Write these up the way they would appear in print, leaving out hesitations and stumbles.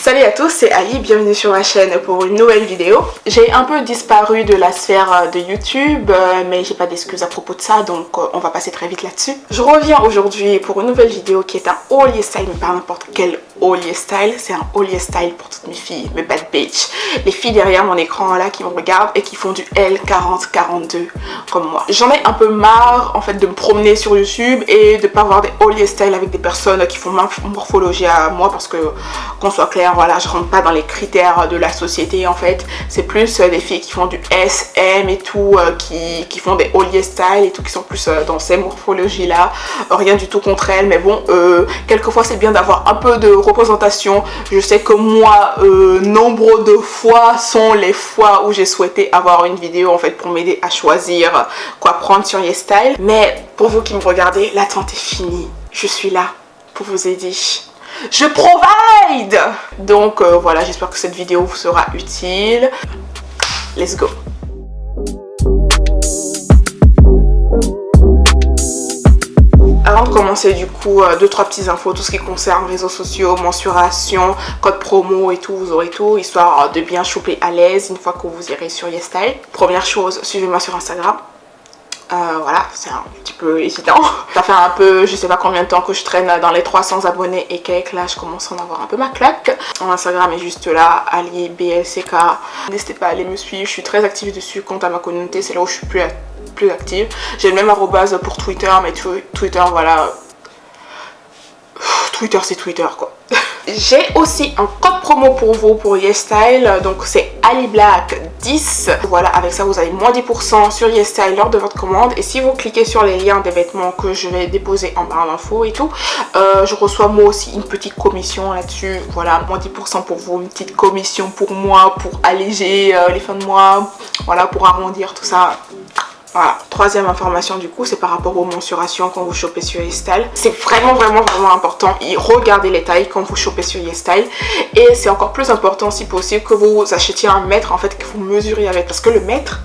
Salut à tous, c'est Ali, bienvenue sur ma chaîne pour une nouvelle vidéo. J'ai un peu disparu de la sphère de YouTube, mais j'ai pas d'excuses à propos de ça, donc on va passer très vite là-dessus. Je reviens aujourd'hui pour une nouvelle vidéo qui est un haul style, mais pas n'importe quel haul style, c'est un haul style pour toutes mes filles, mes bad bitch. Les filles derrière mon écran là qui me regardent et qui font du L40-42 comme moi. J'en ai un peu marre en fait de me promener sur YouTube et de pas voir des haul style avec des personnes qui font ma morphologie à moi, parce que qu'on soit clair, voilà, je rentre pas dans les critères de la société en fait. C'est plus des filles qui font du SM et tout, qui font des haul style et tout, qui sont plus dans ces morphologies là. Rien du tout contre elles, mais bon, quelquefois c'est bien d'avoir un peu de représentation. Je sais que moi, nombre de fois sont les fois où j'ai souhaité avoir une vidéo en fait pour m'aider à choisir quoi prendre sur YesStyle. Mais pour vous qui me regardez, l'attente est finie. Je suis là pour vous aider. Je provide! Donc voilà, j'espère que cette vidéo vous sera utile. Let's go! Avant de commencer du coup, 2-3 petites infos, tout ce qui concerne réseaux sociaux, mensuration, code promo et tout, vous aurez tout, histoire de bien choper à l'aise une fois que vous irez sur YesStyle. Première chose, suivez-moi sur Instagram. Voilà, c'est un petit peu hésitant. Ça fait un peu, je sais pas combien de temps que je traîne dans les 300 abonnés et quelques. Là, je commence à en avoir un peu ma claque. Mon Instagram est juste là, Ali BLCK. N'hésitez pas à aller me suivre, je suis très active dessus. Quant à ma communauté, c'est là où je suis plus active. J'ai le même arrobase pour Twitter, mais Twitter, voilà. Twitter, c'est Twitter, quoi. J'ai aussi un code promo pour vous pour YesStyle, donc c'est AliBlack10. Voilà, avec ça vous avez moins 10% sur YesStyle lors de votre commande. Et si vous cliquez sur les liens des vêtements que je vais déposer en barre d'infos et tout, je reçois moi aussi une petite commission là-dessus. Voilà, moins 10% pour vous, une petite commission pour moi, pour alléger les fins de mois, voilà, pour arrondir tout ça. Voilà. Troisième information du coup, c'est par rapport aux mensurations quand vous chopez sur YesStyle. C'est vraiment important. Et regardez les tailles quand vous chopez sur YesStyle. Et c'est encore plus important si possible que vous achetiez un mètre en fait, que vous mesuriez avec. Parce que le mètre,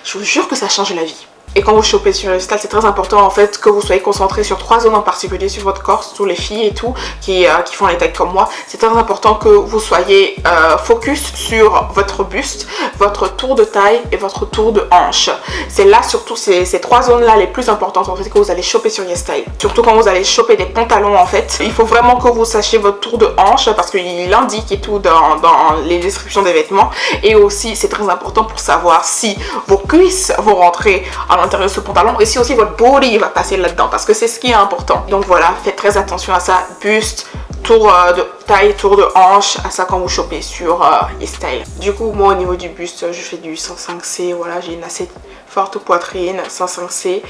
je vous jure que ça change la vie. Et quand vous chopez sur YesStyle, c'est très important en fait que vous soyez concentré sur 3 zones en particulier sur votre corps, surtout les filles et tout qui font les tailles comme moi. C'est très important que vous soyez focus sur votre buste, votre tour de taille et votre tour de hanche. C'est là surtout ces 3 zones là les plus importantes en fait que vous allez choper sur YesStyle. Surtout quand vous allez choper des pantalons en fait. Il faut vraiment que vous sachiez votre tour de hanche parce qu'il indique et tout dans les descriptions des vêtements. Et aussi c'est très important pour savoir si vos cuisses vont rentrer à l'intérieur de ce pantalon et si aussi votre body va passer là-dedans, parce que c'est ce qui est important. Donc voilà, faites très attention à ça. Buste, tour de taille, tour de hanche, à ça quand vous chopez sur YesStyle. Du coup moi au niveau du buste je fais du 105C, voilà, j'ai une assez forte poitrine, 105C.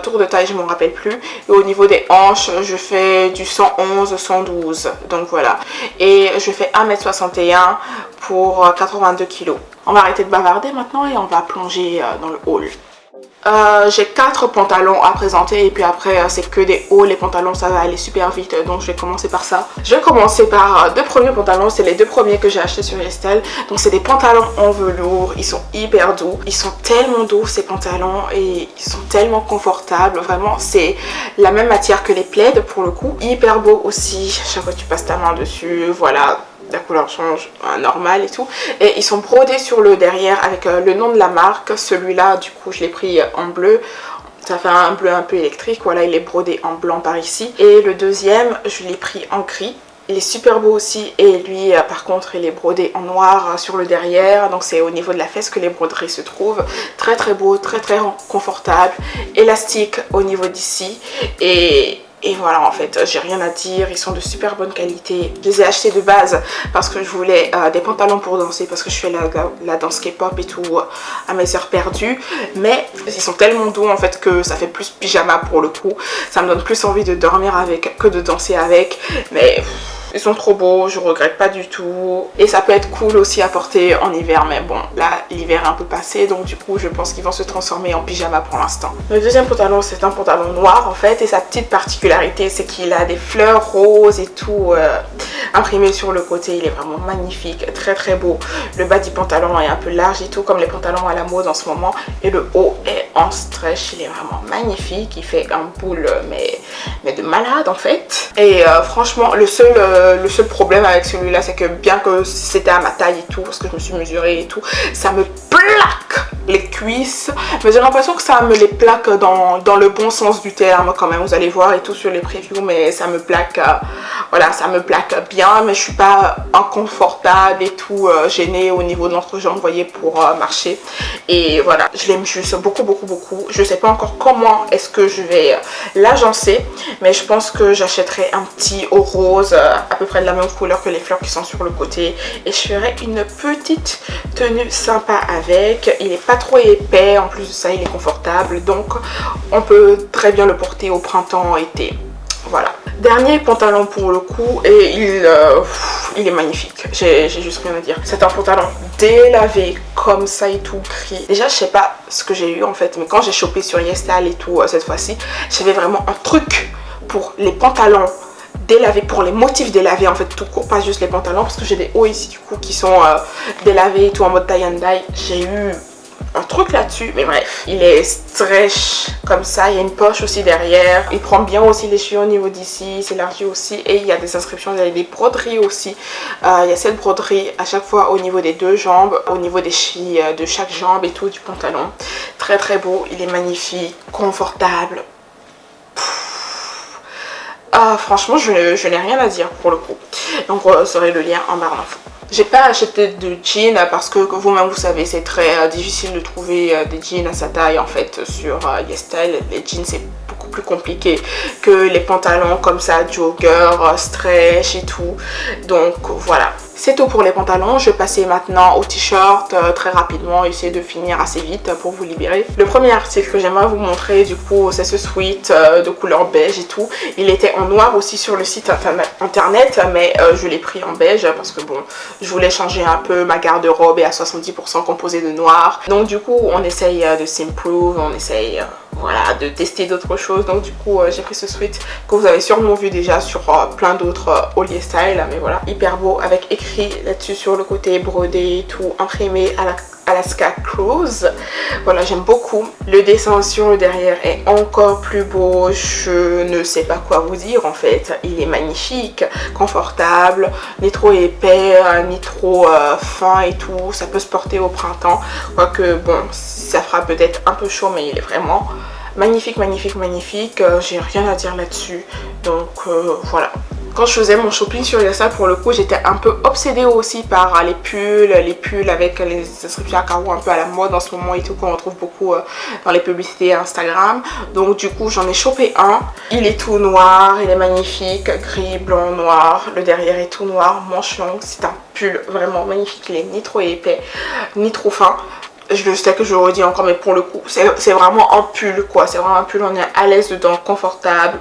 Tour de taille je m'en rappelle plus. Et au niveau des hanches je fais du 111, 112, donc voilà. Et je fais 1m61 pour 82 kg. On va arrêter de bavarder maintenant et on va plonger dans le haul. J'ai 4 pantalons à présenter et puis après c'est que des hauts. Les pantalons ça va aller super vite, donc je vais commencer par ça. Je vais commencer par 2 premiers pantalons, c'est les 2 premiers que j'ai achetés sur YesStyle. Donc c'est des pantalons en velours, ils sont hyper doux, ils sont tellement doux ces pantalons et ils sont tellement confortables. Vraiment c'est la même matière que les plaids pour le coup. Hyper beau aussi, chaque fois que tu passes ta main dessus, voilà. La couleur change normal et tout, et ils sont brodés sur le derrière avec le nom de la marque. Celui-là du coup je l'ai pris en bleu, ça fait un bleu un peu électrique, voilà, il est brodé en blanc par ici. Et le deuxième je l'ai pris en gris, il est super beau aussi, et lui par contre il est brodé en noir sur le derrière, donc c'est au niveau de la fesse que les broderies se trouvent. Très beau, très confortable, élastique au niveau d'ici, et voilà, en fait, j'ai rien à dire, ils sont de super bonne qualité. Je les ai achetés de base parce que je voulais des pantalons pour danser, parce que je fais la danse K-pop et tout à mes heures perdues. Mais ils sont tellement doux en fait que ça fait plus pyjama pour le coup. Ça me donne plus envie de dormir avec que de danser avec. Mais ils sont trop beaux, je regrette pas du tout. Et ça peut être cool aussi à porter en hiver, mais bon, là l'hiver est un peu passé, donc du coup je pense qu'ils vont se transformer en pyjama pour l'instant. Le deuxième pantalon, c'est un pantalon noir en fait, et sa petite particularité c'est qu'il a des fleurs roses et tout imprimées sur le côté. Il est vraiment magnifique, très beau. Le bas du pantalon est un peu large et tout, comme les pantalons à la mode en ce moment, et le haut est en stretch. Il est vraiment magnifique, il fait un boule mais de malade en fait. Et franchement le seul le seul problème avec celui-là, c'est que bien que c'était à ma taille et tout, parce que je me suis mesurée et tout, ça me plaque les cuisses. Mais j'ai l'impression que ça me les plaque dans le bon sens du terme quand même. Vous allez voir et tout sur les previews, mais ça me plaque, voilà, ça me plaque bien. Mais je suis pas inconfortable et tout, gênée au niveau de l'entrejambe, vous voyez, pour marcher. Et voilà, je l'aime juste beaucoup, beaucoup, beaucoup. Je sais pas encore comment est-ce que je vais l'agencer, mais je pense que j'achèterai un petit au rose, à peu près de la même couleur que les fleurs qui sont sur le côté. Et je ferai une petite tenue sympa avec. Il est pas trop épais, en plus de ça il est confortable, donc on peut très bien le porter au printemps, été. Voilà. Dernier pantalon pour le coup, et il est magnifique. J'ai juste rien à dire. C'est un pantalon délavé comme ça et tout, gris. Déjà je sais pas ce que j'ai eu en fait, mais quand j'ai chopé sur YesStyle et tout cette fois-ci, j'avais vraiment un truc pour les pantalons délavés, pour les motifs délavés en fait tout court, pas juste les pantalons, parce que j'ai des hauts ici du coup qui sont délavés et tout en mode tie and dye. J'ai eu un truc là-dessus, mais bref, il est stretch comme ça, il y a une poche aussi derrière, il prend bien aussi les chevilles au niveau d'ici, s'élargit aussi, et il y a des inscriptions, il y a des broderies aussi, il y a cette broderie à chaque fois au niveau des deux jambes, au niveau des chevilles de chaque jambe et tout du pantalon. Très très beau, il est magnifique, confortable. Franchement je n'ai rien à dire pour le coup, donc vous aurez le lien en barre d'infos. J'ai pas acheté de jeans parce que vous-même vous savez c'est très difficile de trouver des jeans à sa taille en fait sur YesStyle. Les jeans c'est beaucoup plus compliqué que les pantalons comme ça, jogger, stretch et tout. Donc voilà. C'est tout pour les pantalons, je vais passer maintenant au t-shirt très rapidement, essayer de finir assez vite pour vous libérer. Le premier article que j'aimerais vous montrer du coup c'est ce sweat de couleur beige et tout. Il était en noir aussi sur le site internet, mais je l'ai pris en beige parce que bon, je voulais changer un peu, ma garde-robe est à 70% composée de noir. Donc du coup on essaye de s'improve, on essaye voilà, de tester d'autres choses. Donc du coup j'ai pris ce sweat que vous avez sûrement vu déjà sur plein d'autres haul YesStyle, mais voilà, hyper beau avec écrit là-dessus sur le côté brodé et tout, imprimé à la Alaska Cruise. Voilà, j'aime beaucoup. Le dessin sur le derrière est encore plus beau. Je ne sais pas quoi vous dire en fait. Il est magnifique, confortable, ni trop épais, ni trop fin et tout. Ça peut se porter au printemps. Quoique bon, ça fera peut-être un peu chaud, mais il est vraiment magnifique, magnifique, magnifique. J'ai rien à dire là-dessus. Donc voilà. Quand je faisais mon shopping sur YesStyle, pour le coup, j'étais un peu obsédée aussi par les pulls avec les inscriptions à carreaux un peu à la mode en ce moment et tout, qu'on retrouve beaucoup dans les publicités Instagram. Donc du coup, j'en ai chopé un. Il est tout noir, il est magnifique, gris, blanc, noir. Le derrière est tout noir, manche longue. C'est un pull vraiment magnifique. Il est ni trop épais, ni trop fin. Je sais que je le redis encore, mais pour le coup, c'est vraiment un pull quoi. C'est vraiment un pull, on est à l'aise dedans, confortable.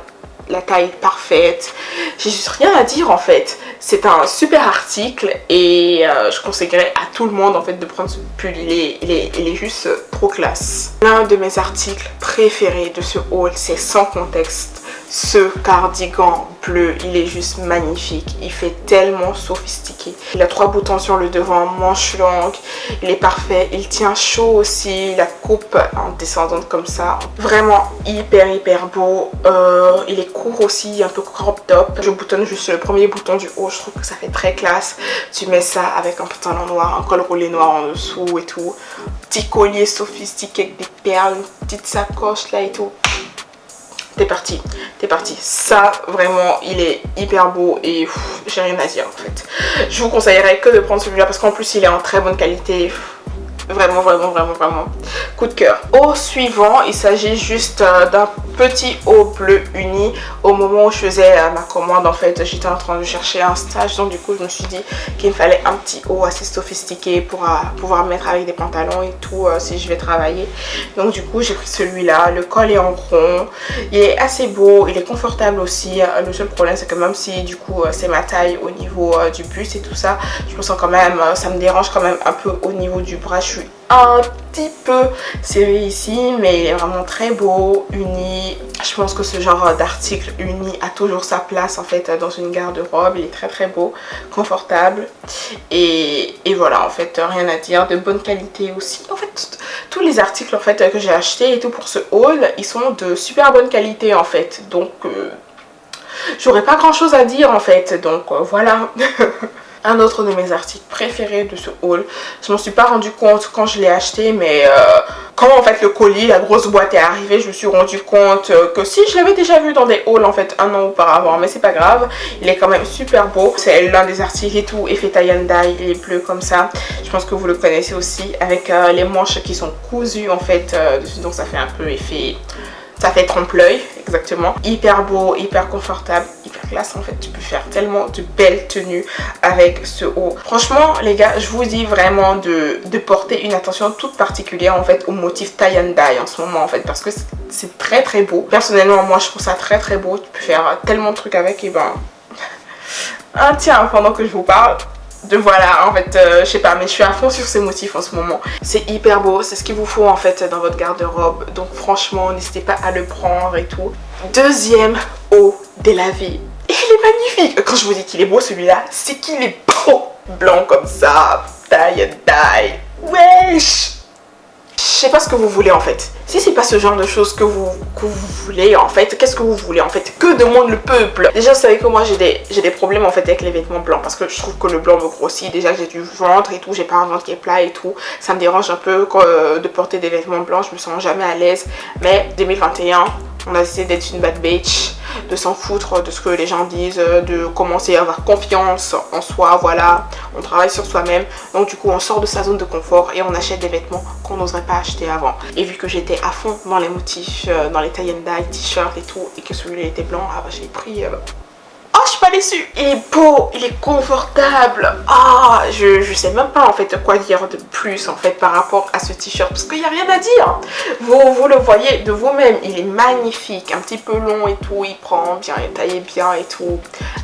La taille parfaite, j'ai juste rien à dire en fait. C'est un super article et je conseillerais à tout le monde en fait de prendre ce pull. Il est juste trop classe. L'un de mes articles préférés de ce haul, c'est sans contexte ce cardigan bleu. Il est juste magnifique, il fait tellement sophistiqué. Il a 3 boutons sur le devant, manche longue, il est parfait, il tient chaud aussi, la coupe en descendante comme ça, vraiment hyper beau. Il est court aussi, un peu crop top. Je boutonne juste le premier bouton du haut, je trouve que ça fait très classe. Tu mets ça avec un pantalon noir, un col roulé noir en dessous et tout, petit collier sophistiqué avec des perles, une petite sacoche là et tout. T'es parti, t'es parti. Ça, vraiment, il est hyper beau et j'ai rien à dire en fait. Je vous conseillerais que de prendre celui-là parce qu'en plus, il est en très bonne qualité. Vraiment coup de cœur. Au suivant, il s'agit juste d'un petit haut bleu uni. Au moment où je faisais ma commande, en fait, j'étais en train de chercher un stage, donc du coup je me suis dit qu'il me fallait un petit haut assez sophistiqué pour pouvoir mettre avec des pantalons et tout si je vais travailler. Donc du coup j'ai pris celui-là. Le col est en rond, il est assez beau, il est confortable aussi. Le seul problème c'est que même si du coup c'est ma taille au niveau du buste et tout ça, je me sens quand même, ça me dérange quand même un peu au niveau du bras. Je suis un petit peu serré ici, mais il est vraiment très beau, uni. Je pense que ce genre d'article uni a toujours sa place en fait dans une garde-robe. Il est très beau, confortable et voilà en fait, rien à dire, de bonne qualité aussi. En fait tous les articles en fait que j'ai achetés et tout pour ce haul, ils sont de super bonne qualité en fait, donc j'aurais pas grand chose à dire en fait, donc voilà. Un autre de mes articles préférés de ce haul, je m'en suis pas rendu compte quand je l'ai acheté, mais quand en fait le colis, la grosse boîte est arrivée, je me suis rendu compte que si je l'avais déjà vu dans des hauls en fait 1 an auparavant, mais c'est pas grave, il est quand même super beau. C'est l'un des articles et tout, effet tie and dye, il est bleu comme ça, je pense que vous le connaissez aussi, avec les manches qui sont cousues en fait dessus, donc ça fait un peu effet... Ça fait trompe-l'œil, exactement. Hyper beau, hyper confortable, hyper classe. En fait, tu peux faire tellement de belles tenues avec ce haut. Franchement, les gars, je vous dis vraiment de porter une attention toute particulière en fait au motif tie and dye en ce moment en fait, parce que c'est très très beau. Personnellement, moi, je trouve ça très très beau. Tu peux faire tellement de trucs avec et ben... Ah tiens, pendant que je vous parle... voilà, en fait, je sais pas, mais je suis à fond sur ces motifs en ce moment. C'est hyper beau, c'est ce qu'il vous faut en fait dans votre garde-robe. Donc franchement, n'hésitez pas à le prendre et tout. Deuxième haut de la vie. Il est magnifique. Quand je vous dis qu'il est beau celui-là, c'est qu'il est beau. Blanc comme ça, tie and dye. Wesh! Je sais pas ce que vous voulez en fait. Si c'est pas ce genre de choses que vous voulez en fait, qu'est-ce que vous voulez en fait? Que demande le peuple? Déjà, vous savez que moi j'ai des problèmes en fait avec les vêtements blancs, parce que je trouve que le blanc me grossit. Déjà que j'ai du ventre et tout, j'ai pas un ventre qui est plat et tout. Ça me dérange un peu de porter des vêtements blancs, je me sens jamais à l'aise. Mais 2021, on a décidé d'être une bad bitch, de s'en foutre de ce que les gens disent, de commencer à avoir confiance en soi, voilà. On travaille sur soi-même, donc du coup on sort de sa zone de confort et on achète des vêtements qu'on n'oserait pas acheter avant. Et vu que j'étais à fond dans les motifs, dans les tie and dye, t-shirts et tout, et que celui-là était blanc, ah bah j'ai pris... Oh, je suis pas déçue. Il est beau, il est confortable. Ah, je sais même pas en fait quoi dire de plus en fait par rapport à ce t-shirt, parce qu'il n'y a rien à dire. Vous le voyez de vous-même, il est magnifique, un petit peu long et tout, il prend bien, il est taillé bien et tout,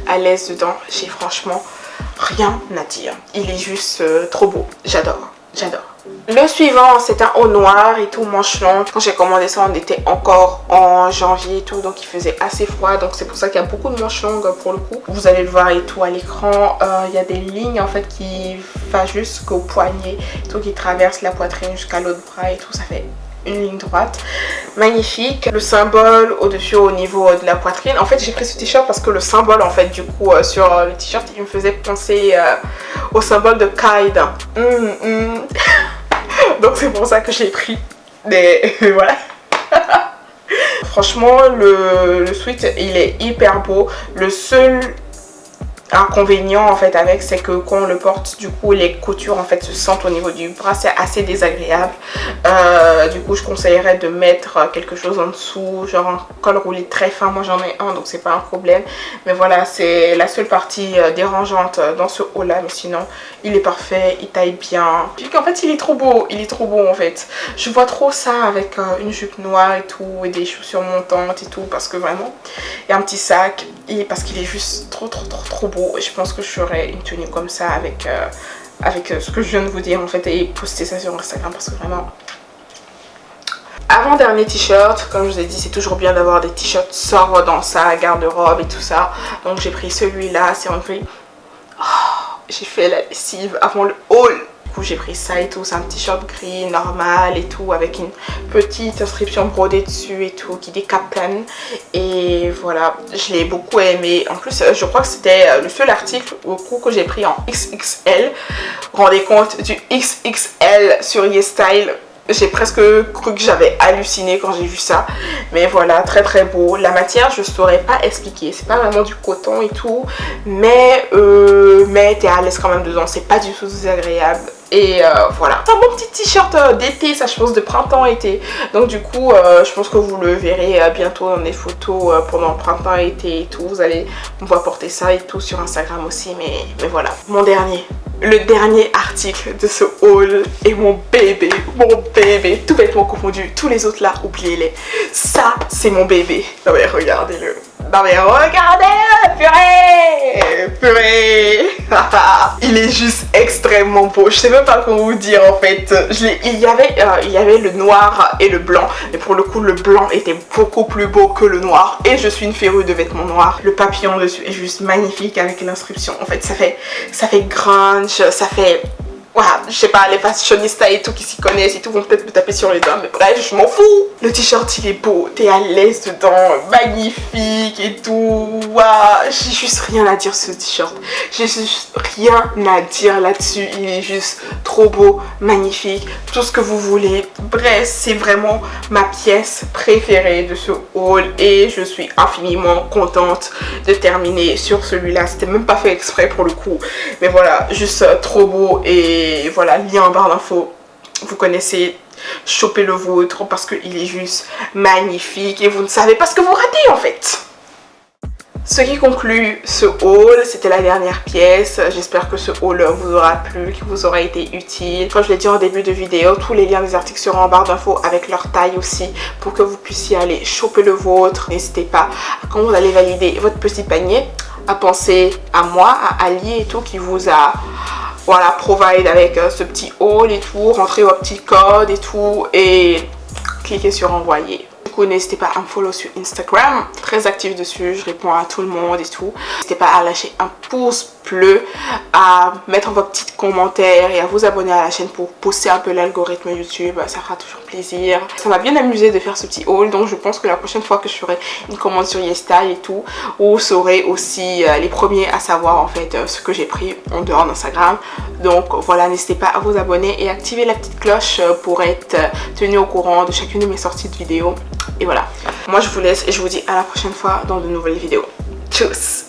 à l'aise dedans. J'ai franchement rien à dire. Il est juste trop beau. J'adore, j'adore. Le suivant, c'est un haut noir et tout, manche longue. Quand j'ai commandé ça, on était encore en janvier et tout, donc il faisait assez froid. Donc c'est pour ça qu'il y a beaucoup de manches longues pour le coup. Vous allez le voir et tout à l'écran. Il y a des lignes en fait qui vont jusqu'au poignet, tout qui traverse la poitrine jusqu'à l'autre bras et tout. Ça fait une ligne droite. Magnifique. Le symbole au-dessus au niveau de la poitrine. En fait, j'ai pris ce t-shirt parce que le symbole en fait du coup sur le t-shirt, il me faisait penser au symbole de Kide. Donc c'est pour ça que j'ai pris. Mais voilà. Franchement, le sweat, il est hyper beau. Le seul inconvénient en fait avec, c'est que quand on le porte, du coup les coutures en fait se sentent au niveau du bras, c'est assez désagréable. Du coup je conseillerais de mettre quelque chose en dessous, genre un col roulé très fin. Moi j'en ai un, donc c'est pas un problème, mais voilà, c'est la seule partie dérangeante dans ce haut là, mais sinon il est parfait, il taille bien. Puis qu'en fait il est trop beau en fait. Je vois trop ça avec une jupe noire et tout, et des chaussures montantes et tout, parce que vraiment, et un petit sac, et parce qu'il est juste trop beau. Et je pense que je ferai une tenue comme ça avec ce que je viens de vous dire en fait, et poster ça sur Instagram, parce que vraiment... Avant-dernier t-shirt, comme je vous ai dit, c'est toujours bien d'avoir des t-shirts sobres dans sa garde-robe et tout ça. Donc j'ai pris celui-là, c'est en gris. Oh, j'ai fait la lessive avant le haul. J'ai pris ça et tout, c'est un t-shirt gris normal et tout, avec une petite inscription brodée dessus et tout qui dit Captain. Et voilà, je l'ai beaucoup aimé. En plus, je crois que c'était le seul article au coup que j'ai pris en XXL. Vous vous rendez compte du XXL sur YesStyle? J'ai presque cru que j'avais halluciné quand j'ai vu ça. Mais voilà, très beau. La matière, je saurais pas expliquer. C'est pas vraiment du coton et tout. Mais t'es à l'aise quand même dedans. C'est pas du tout désagréable. Et voilà. C'est un bon petit t-shirt d'été, ça je pense de printemps-été. Donc du coup, je pense que vous le verrez bientôt dans des photos pendant le printemps-été et tout. Vous allez me voir porter ça et tout sur Instagram aussi. Mais voilà. Le dernier article de ce haul est mon bébé, tout vêtement confondu, tous les autres là, oubliez-les. Ça, c'est mon bébé. Non mais regardez-le. Non mais regardez-le, purée. Il est juste extrêmement beau. Je sais même pas comment vous dire en fait. Il y avait le noir et le blanc, mais pour le coup le blanc était beaucoup plus beau que le noir. Et je suis une férue de vêtements noirs. Le papillon dessus est juste magnifique avec l'inscription. En fait, ça fait grunge, ça fait... voilà, je sais pas, les fashionistas et tout qui s'y connaissent et tout vont peut-être me taper sur les doigts, mais bref, je m'en fous. Le t-shirt il est beau, t'es à l'aise dedans, magnifique et tout. Waouh, j'ai juste rien à dire sur ce t-shirt. J'ai juste rien à dire là-dessus. Il est juste trop beau, magnifique, tout ce que vous voulez. Bref, c'est vraiment ma pièce préférée de ce haul et je suis infiniment contente de terminer sur celui-là. C'était même pas fait exprès pour le coup, mais voilà, juste trop beau. Et voilà, lien en barre d'infos, vous connaissez, chopez le vôtre parce qu'il est juste magnifique et vous ne savez pas ce que vous ratez en fait. Ce qui conclut ce haul, c'était la dernière pièce. J'espère que ce haul vous aura plu, qu'il vous aura été utile. Comme je l'ai dit en début de vidéo, tous les liens des articles seront en barre d'infos avec leur taille aussi pour que vous puissiez aller choper le vôtre. N'hésitez pas, quand vous allez valider votre petit panier, à penser à moi, à Ali et tout qui vous a voilà, provide avec ce petit haul et tout, rentrez vos petits codes et tout et cliquez sur envoyer. Du coup, n'hésitez pas à me follow sur Instagram, très active dessus, je réponds à tout le monde et tout. N'hésitez pas à lâcher un pouce bleu, à mettre vos petits commentaires et à vous abonner à la chaîne pour pousser un peu l'algorithme YouTube, ça fera toujours plaisir. Ça m'a bien amusé de faire ce petit haul, donc je pense que la prochaine fois que je ferai une commande sur YesStyle et tout, vous serez aussi les premiers à savoir en fait ce que j'ai pris en dehors d'Instagram. Donc voilà, n'hésitez pas à vous abonner et activer la petite cloche pour être tenu au courant de chacune de mes sorties de vidéos. Et voilà, moi je vous laisse et je vous dis à la prochaine fois dans de nouvelles vidéos. Tchuss.